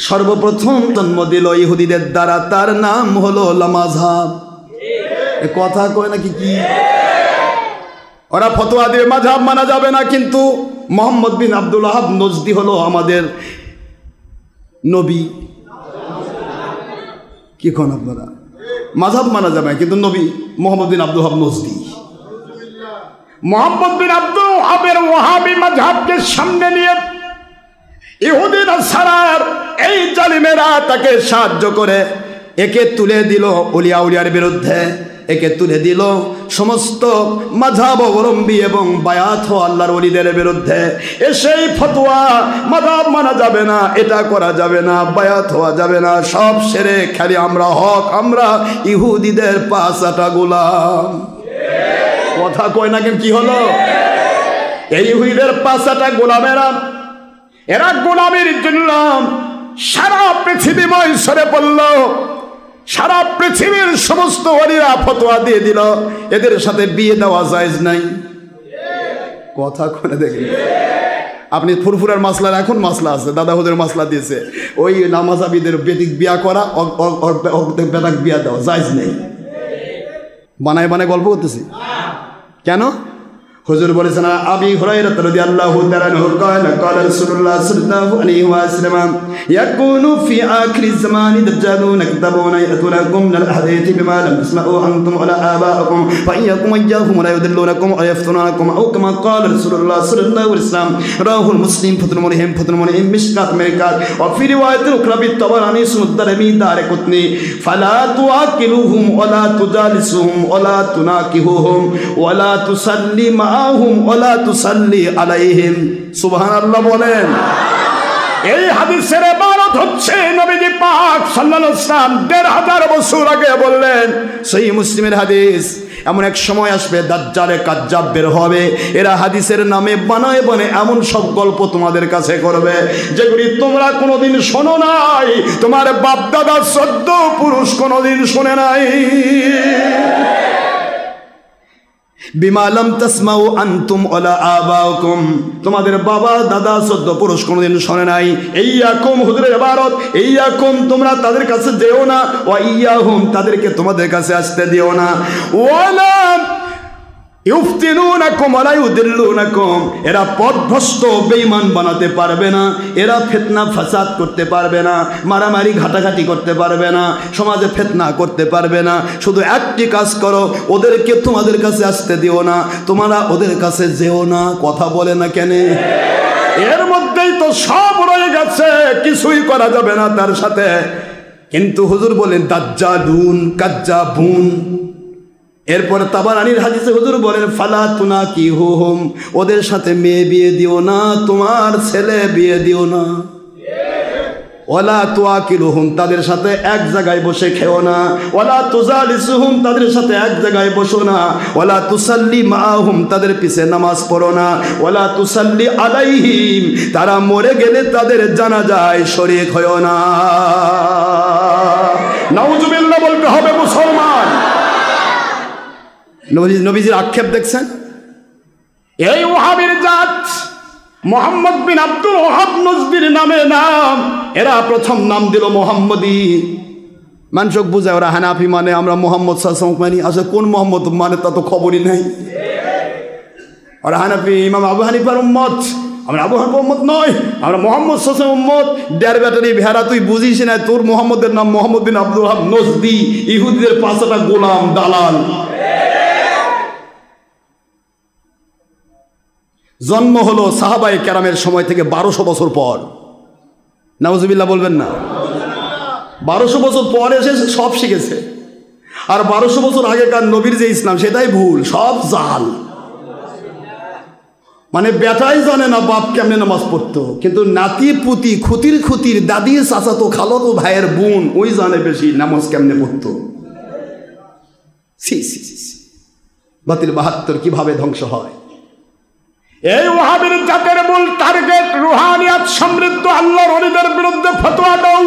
সর্বপ্রথম জন্ম দিল ইহুদিদের দ্বারা, তার নাম হলো মাযহাব। এ কথা কয় নাকি কি? ওরা ফতোয়া দিয়ে মাযহাব মানা যাবে না, কিন্তু মুহাম্মদ বিন আব্দুল ওয়াহাব নজদি হলো আমাদের নবী। কি কোন আপনারা? মাযহাব মানা যাবে না, কিন্তু নবী মুহাম্মদ বিন আব্দুল ওয়াহাব নজদি। মোহাম্মদ বিন আব্দুল ওয়াহাবের ওয়াহাবি মাযহাবকে সামনে নিয়ে ইহুদি নাসারার এই জালিমেরা তাকে সাহায্য করে একে তুলে দিল ওলিয়া উলিয়ার বিরুদ্ধে, একে তুলে দিল সমস্ত মাযহাব অবলম্বী এবং বায়াত ও আল্লাহর ওলিদের বিরুদ্ধে। সেই ফতোয়া মাযহাব মানা যাবে না, এটা করা যাবে না, বায়াত হওয়া যাবে না, সব সেরে খালি আমরা হক, আমরা ইহুদিদের পাঁচাটা গোলাম। কথা কয় না কেন? কি হলো? এই ইহুদিদের পাঁচাটা গোলামেরা, এরা গোলামের জন্য সারা পৃথিবীময় সরে পড়ল। সারা পৃথিবীর সমস্ত ওলিরা ফতোয়া দিয়ে দিল এদের সাথে বিয়ে দেওয়া জায়েজ নাই। কথা করে দেখেন, আপনি ফুরফুরার মাসলা, এখন মাসলা আছে, দাদা হুজুরের মাসলা দিয়েছে, ওই নামাজাবিদের বেদিক বিয়া করা, বেদাক বিয়া দেওয়া জায়েজ নেই। বানায় বানায় গল্প করতেছি কেন? হুজুর বলেছেন আবি হুরায়রা রাদিয়াল্লাহু তাআলা আনহু قال قال رسول الله صلى الله عليه وسلم يكون في آخر الزمان دجالون يكذبون يأتونكم من الأحاديث بما لم تسمعوا أنتم ولا آباؤكم فإياكم وإياهم ولا يضلونكم ولا يفتنونكم أو كما قال رسول الله صلى الله عليه وسلم رواه المسلم فتح الملهم مشكاة مركات وفي رواية أخرى بالطبراني سنن الدارمي دارقطني فلا تواكلوهم ولا تجالسوهم ولا تناكحوهم ولا تسلي ওয়ালা তুসাল্লি আলাইহিম। সুবহানাল্লাহ বলেন। এই হাদিসের ইবারত হচ্ছে নবীজি পাক সাল্লাল্লাহু আলাইহি ওয়াসাল্লাম ১৫০০ বছর আগে বললেন, সহিহ মুসলিমের হাদিস। এমন এক সময় আসবে দাজ্জালে কাজ্জাব বের হবে, এরা হাদিসের নামে বানায় বানায় এমন সব গল্প তোমাদের কাছে করবে যেগুলি তোমরা কোনোদিন শোনো নাই, তোমার বাপ দাদা ১৪ পুরুষ কোনোদিন শুনে নাই। বিমা লাম তাসমাউ আনতুম ওয়ালা আবাউকুম, তোমাদের বাবা দাদা ১৪ পুরুষ কোনোদিন শোনে নাই। ইয়াকুম, হুজুরের ইবারত, ইয়াকুম তোমরা তাদের কাছে যেও না, ওয়া ইয়াহুম তাদেরকে তোমাদের কাছে আসতে দিও না। ওয়ালা ইফতিনুনাকুম ওয়ালা ইউদিল্লুনাকুম, এরা পথভ্রষ্ট বেঈমান বানাতে পারবে না, এরা ফিতনা ফাসাদ করতে পারবে না, মারামারি ঘাটাঘাটি করতে পারবে না, সমাজে ফিতনা করতে পারবে না। শুধু একটি কাজ করো, ওদেরকে তোমাদের কাছে আসতে দিও না, তোমরা ওদের কাছে যেও না। কথা বলে না কেন? এর মধ্যেই তো সব রয়ে গেছে, কিছুই করা যাবে না তার সাথে। কিন্তু হুজুর বলেন দাজ্জালুন কাজ্জাবুন। এরপর তাবারানির হাদিসে হুজুর বলেন ফালা তুনাকিহুহুম, ওদের সাথে মেয়ে বিয়ে দিও না, তোমার ছেলে বিয়ে দিও না। ওয়ালা তুআকিলুহুম, তাদের সাথে এক জায়গায় বসে খেও না। ওয়ালা তুজালিসুহুম, তাদের সাথে এক জায়গায় বসো না। ওয়ালা তুসাল্লি মাআহুম, তাদের পিছে নামাজ পড়ো না। ওয়ালা তুসাল্লি আলাইহিম, তারা মরে গেলে তাদের জানাজায় শরীক হয়ো না। নাউজুবিল্লাহ বলতে হবে মুসলমান। নবীজির আক্ষেপ দেখছেন? এই ওয়াহাবির জাত মুহাম্মদ বিন আব্দুল ওয়াহাব নজদির নামে নাম, এরা প্রথম নাম দিল মোহাম্মদী। মানুষক বুঝায় ওরা হানাফি মানে, আমরা মোহাম্মদ সাল্লাল্লাহু আলাইহি ওয়াসাল্লাম মানি। আসলে কোন মোহাম্মদ মানে তা তো খবরই নাই। ওরা হানাফি, ইমাম আবু হানিফার উম্মত, আমরা আবু হানিফার উম্মত নয়, আমরা মোহাম্মদ সাল্লাল্লাহু আলাইহি ওয়াসাল্লাম উম্মত। ডের ব্যাটারি ভেড়া, তুই বুঝিস না, তোর মোহাম্মদের নাম মোহাম্মদ বিন আব্দুল ওয়াহাব নজদি, ইহুদিদের পাঁচটা গোলাম দালাল। জন্ম হলো সাহাবায়ে কেরামের সময় থেকে ১২০০ বছর পর। নাউজুবিল্লাহ বলবেন না? ১২০০ বছর পর এসে সব শিখেছে। আর ১২০০ বছর আগেকার নবীর যে ইসলাম সেটাই ভুল, সব জাল। মানে বেটাই জানে না বাপ কেমনে নামাজ পড়তো, কিন্তু নাতি পুতি খুতির খুতির দাদি চাচাতো খালাতো ভাইয়ের বোন ওই জানে বেশি নামাজ কেমনে পড়তো। বাতিল ৭২ কিভাবে ধ্বংস হয়। এই ওয়াহাবির জাতের মূল টার্গেট রুহানিয়াত সমৃদ্ধ আল্লাহর ওলিদের বিরুদ্ধে ফতোয়া দাও,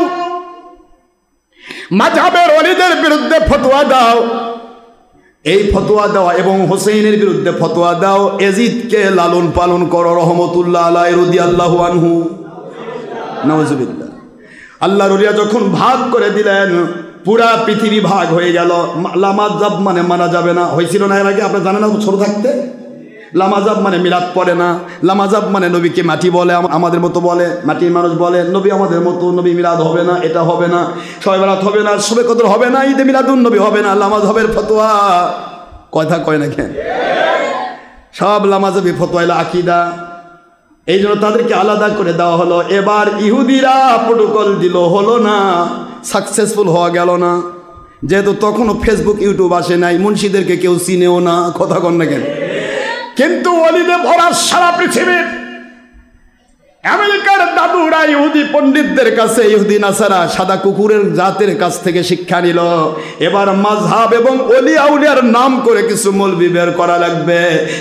মাযহাবের ওলিদের বিরুদ্ধে ফতোয়া দাও। এই ফতোয়া দেওয়া এবং হোসেনের বিরুদ্ধে ফতোয়া দাও, এজিদকে লালন পালন করো রহমতুল্লাহ আলাইহি রাদিয়াল্লাহু আনহু। নাউজুবিল্লাহ। আল্লাহর ওলিয়া যখন ভাগ করে দিলেন, পুরা পৃথিবী ভাগ হয়ে গেল। লামাজাব মানে মানা যাবে না, হয়েছিল না এর আগে? আপনি জানেন না ছোট থাকতে? লামাজাব মানে মিলাদ পড়ে না, লামাজাব মানে নবীকে মাটি বলে, আমাদের মতো বলে, মাটির মানুষ বলে নবী আমাদের মতো, নবী মিলাদ হবে না, এটা হবে না, শবে বরাত হবে না, শবে কদর হবে না, ঈদে মিলাদুন নবী হবে না, লামাজাবের ফতোয়া। কথা কয় না কেন? সব লামাজাবি ফতোয়া এলো আকিদা। এই জন্য তাদেরকে আলাদা করে দেওয়া হলো। এবার ইহুদিরা প্রোটোকল দিল, হলো না, সাকসেসফুল হওয়া গেল না। যেহেতু তখনও ফেসবুক ইউটিউব আসে নাই, মুন্সিদেরকে কেউ চিনেও না। কথা কন না কেন? কিন্তু অলিদে ভরা সারা পৃথিবীর আমেরিকার দাদুরা ইহুদি পণ্ডিতদের কাছে, ইহুদি নাসারা সাদা কুকুরের জাতের কাছ থেকে শিক্ষা নিল। এবার মাযহাব এবং ওলি আউলিয়ার নাম করে কিছু মৌলবি বের করা লাগবে।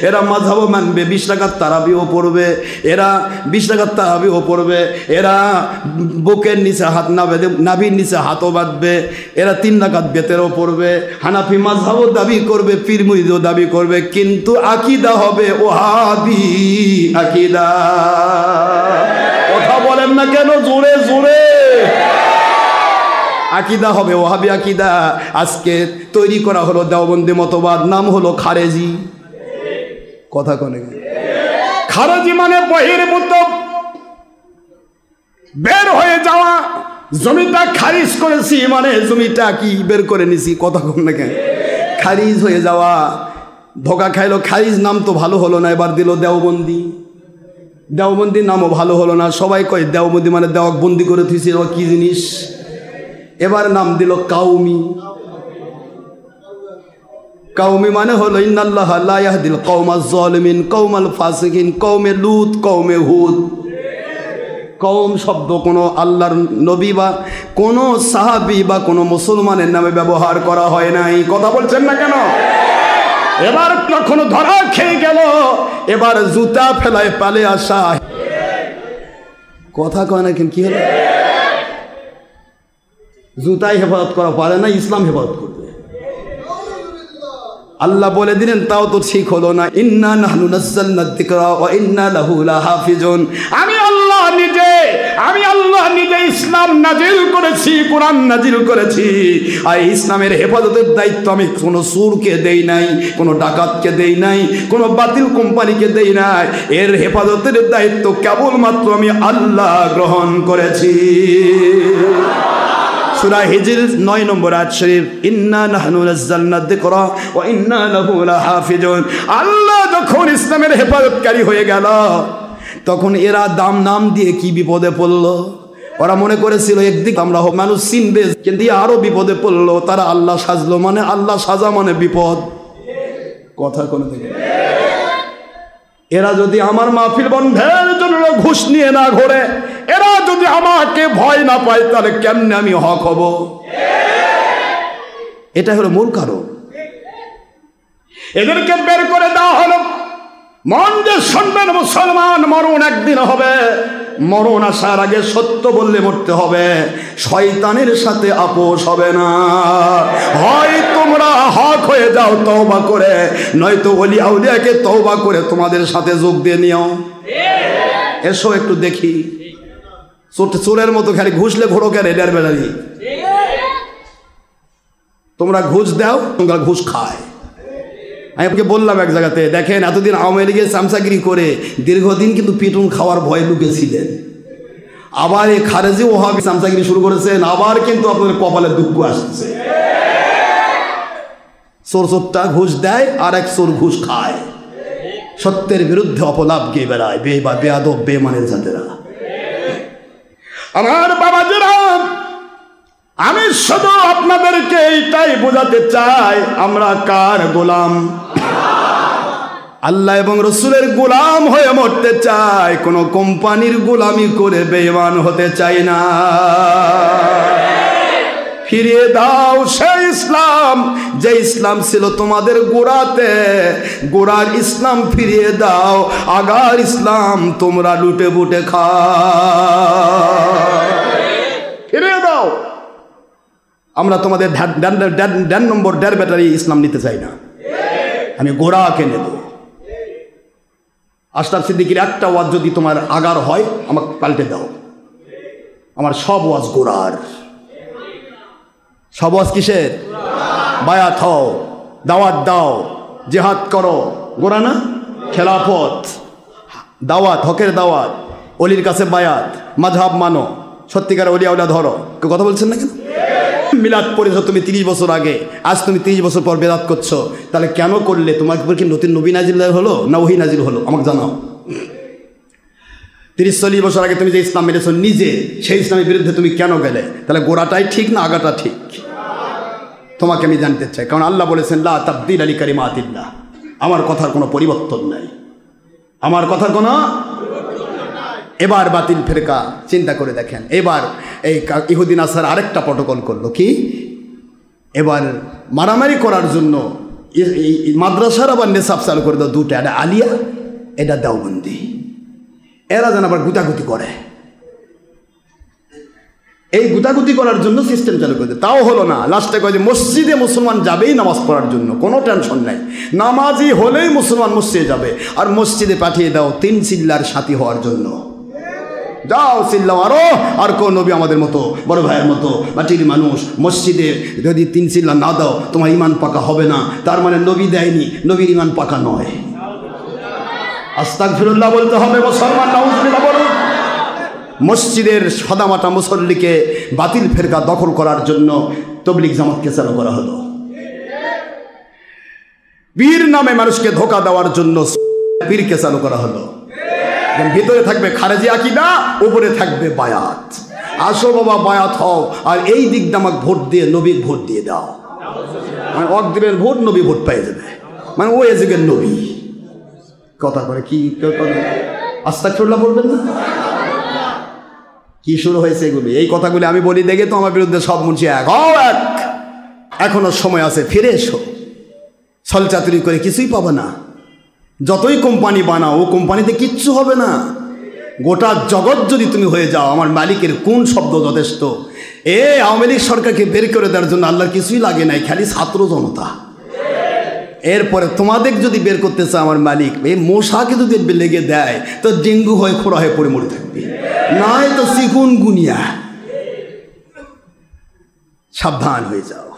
এরা মাযহাবও মানবে, 20 টাকার তারাবিও পড়বে, এরা 20 টাকার তারাবিও পড়বে, এরা বুকের নিচে হাত না বেঁধে নাভির নিচে হাতও বাঁধবে, এরা 3 রাকাত বেতেরও পড়বে, হানাফি মাযহাবও দাবি করবে, পীর মুরিদও দাবি করবে, কিন্তু আকীদা হবে ওহাবি আকীদা। কথা বলেন না কেন জোরে জোরে? আকীদা হবে ওহাবি আকীদা। আজকে তৈরি করা হলো দেওবন্দি মতবাদ, নাম হলো খারেজি। কথা কনে? খারেজি মানে বহির্ভূত, বের হয়ে যাওয়া। জমিটা খারিজ করেছি মানে জমিটা কি বের করে নিছি। কথা কন না কেন? খারিজ হয়ে যাওয়া। ধোকা খাইলো, খারিজ নাম তো ভালো হলো না, এবার দিল দেওবন্দি। দেওবন্দির নামও ভালো হলো না, সবাই কয় দেওবন্দি মানে দেওয়াক বন্দি করে থুইছে, কি জিনিস। এবার নাম দিল কাউমি। কাউমি মানে হলো ইন্নাল্লাহা লা ইয়াহদিল কওমাজ জালিমিন, কওমাল ফাসিকিন, কওমে লূত, কওমে হুদ। কওম শব্দ কোনো আল্লাহর নবী বা কোনো সাহাবী বা কোনো মুসলমানের নামে ব্যবহার করা হয় নাই। কথা বলছেন না কেন? এবার কখনো ধরা খেয়ে গেল, এবার জুতা ফেলায় পালে আসা। কথা কয় না কেন? কি হলো? জুতাই হেফাজত করা পারে না, ইসলাম হেফাজত করবে। আল্লাহ বলে দিলেন, তাও তো ঠিক হলো না। ইন্না নাহনু নাযালনা যিকরা ওয়া ইন্না লাহু লাহাফিজুন। আমি আল্লাহ নিজে ইসলাম নাজিল করেছি, কোরআন নাজিল করেছি। আর ইসলামের হেফাজতের দায়িত্ব আমি কোনো চোরকে দেই নাই, কোনো ডাকাতকে দেই নাই, কোনো বাতিল কোম্পানিকে দেই নাই। এর হেফাজতের দায়িত্ব কেবলমাত্র আমি আল্লাহ গ্রহণ করেছি। সূরা হিজর 9 নম্বর আয়াত শরীফ, ইন্না নাহনু নাযালনা যিকরা ওয়া ইন্না লাহু লাহাফিজুন। আল্লাহ যখন ইসলামের হেফাজতকারী হয়ে গেল, তখন এরা নাম দিয়ে কি বিপদে পড়লো। ওরা মনে করেছিল একদিক আমরা মানুষ চিনবে, কিন্তু আরো বিপদে পড়লো। তারা আল্লাহ সাজলো, মানে আল্লাহ সাজা মানে বিপদ। কথা কোন থেকে? এরা যদি আমার মাহফিল বন্ধের জন্য ঘুষ নিয়ে না ঘোরে, এরা যদি আমাকে ভয় না পায়, তাহলে কেমনে আমি হক হব? এটা হলো মূল কারণ। এদেরকে বের করে দেওয়া হলো। মন যে শুনবেন মুসলমান, মরণ একদিন হবে। মরণ আসার আগে সত্য বললে মরতে হবে, শয়তানের সাথে আপোষ হবে না। হয় তোমরা হক হয়ে যাও তওবা করে, নয়তো ওলি আউলিয়াকে তওবা করে তোমাদের সাথে যোগ দিয়ে নিও। এসো একটু দেখি। চোরের মতো খালি ঘুষলে ঘোরো কেন? এটার বেলারি তোমরা ঘুষ দাও, তোমরা ঘুষ খায়। আমি আপনাকে বললাম এক জায়গাতে, দেখেন এতদিন আওয়ামী লীগের চামচাগিরি করে দীর্ঘদিন কিন্তু পিটুন খাওয়ার ভয়ে লুকেছিলেন। আবার এই খারেজি ওহাবি চামচাগিরি শুরু করেছেন, আবার কিন্তু আপনাদের কপালে দুঃখ আসছে। চোরটা ঘুষ দেয় আর এক চোর ঘুষ খায়। সত্যের বিরুদ্ধে অপলাপ গিয়ে বেড়ায় বেয়াদব বেমানের জাতেরা। আমার বাবাজিরা, আমি শুধু আপনাদেরকে এইটাই বোঝাতে চাই, আমরা কার গোলাম? আল্লাহ এবং রসুলের গোলাম হয়ে মরতে চাই, কোনো কোম্পানির গোলামি করে বেঈমান হতে চাই না। ফিরিয়ে দাও সেই ইসলাম, যে ইসলাম ছিল তোমাদের গোড়াতে। গোড়ার ইসলাম ফিরিয়ে দাও, আগার ইসলাম তোমরা লুটে বুটে খাও। ফিরিয়ে দাও। আমরা তোমাদের ড্যান নম্বর ড্যার ব্যাটারি ইসলাম নিতে চাই না, আমি গোড়াকে নেব। আশরাফ সিদ্দিকীর একটা ওয়াজ যদি তোমার আগার হয়, আমাকে পাল্টে দাও। আমার সব ওয়াজ গোড়ার। সব ওয়াজ কিসের? বায়াত হও, দাওয়াত দাও, জিহাদ করো, গোড়া না? খেলাফত, দাওয়াত, হকের দাওয়াত, অলির কাছে বায়াত, মাযহাব মানো, সত্যিকার অলি আউলিয়া ধরো। কেউ কথা বলছেন না কেন? মিলাদ পড়েছো তুমি 30 বছর আগে, আজ তুমি 30 বছর পর বেদাত করছো, তাহলে কেন করলে? তোমার উপর কি নতুন নবী নাজিল হলো না ওহী নাজিল হলো? আমাকে জানাও। 30-40 বছর আগে তুমি যে ইসলাম মেনেছো নিজে, সেই ইসলামের বিরুদ্ধে তুমি কেন গেলে? তাহলে গোড়াটাই ঠিক না আগাটা ঠিক? তোমাকে আমি জানতে চাই, কারণ আল্লাহ বলেছেন লা তাবদীলা লিকালিমাতিল্লাহ, আমার কথার কোনো পরিবর্তন নাই, আমার কথার কোনো। এবার বাতিল ফেরকা চিন্তা করে দেখেন, এবার এই ইহুদি নাসারা আরেকটা প্রটোকল করলো কি? এবার মারামারি করার জন্য মাদ্রাসার আবার নেশাব চালু করে দাও দুটো, এটা আলিয়া, এটা দেওবন্দি। এরা যেন আবার গুতাগুতি করে, এই গুতাগুতি করার জন্য সিস্টেম চালু করে দেয়। তাও হলো না, লাস্টে কয় যে মসজিদে মুসলমান যাবেই নামাজ পড়ার জন্য, কোনো টেনশন নাই, নামাজি হলেই মুসলমান মসজিদে যাবে। আর মসজিদে পাঠিয়ে দাও 3 চিল্লার সাথী হওয়ার জন্য। যাও চিল্লাও আরো, আর কোন নবী আমাদের মতো বড় ভাইয়ের মতো মাটির মানুষ, মসজিদে যদি 3 চিল্লা না দাও তোমার ইমান পাকা হবে না। তার মানে নবী দেয়নি, নবীর ইমান পাকা নয়। আস্তাগফিরুল্লাহ বলতে হবে মুসলমান, নাউজুবিল্লাহ বলুন। মসজিদের সাদামাটা মুসল্লিকে বাতিল ফেরকা দখল করার জন্য তবলিগ জামাতকে চালু করা হলো। পীর নামে মানুষকে ধোঁকা দেওয়ার জন্য পীরকে চালু করা হলো। ভিতরে থাকবে খারেজি আকীদা, উপরে থাকবে বায়াত। আসো বাবা বায়াত হও, আর এই দিক দিয়ে আমাকে ভোট দিয়ে নবীর ভোট দিয়ে দাও। মানে অক দিবেন ভোট, নবী ভোট পেয়ে যাবে, মানে ওই যুগের নবী। কথা করে কি আস্তাগফিরুল্লাহ বলবেন না? কি শুরু হয়েছে এগুলি? এই কথাগুলি আমি বলি দেখে তো আমার বিরুদ্ধে সব মুন্সি এক। এখনো সময় আছে, ফিরে এসো। ছলচাতুরি করে কিছুই পাবে না। যতই কোম্পানি বানাও, ও কোম্পানিতে কিচ্ছু হবে না। গোটা জগৎ যদি তুমি হয়ে যাও, আমার মালিকের কোন শব্দ যথেষ্ট। আওয়ামী লীগ সরকারকে বের করে দেওয়ার জন্য আল্লাহর কিছুই লাগে নাই, খালি ছাত্র জনতা। এরপরে তোমাদের যদি বের করতে চায় আমার মালিক, এই মশাকে যদি লেগে দেয় তো ডেঙ্গু হয়ে খোঁড়া হয়ে পড়ে মরে থাকবে, নয় তো চিকুনগুনিয়া। সাবধান হয়ে যাও।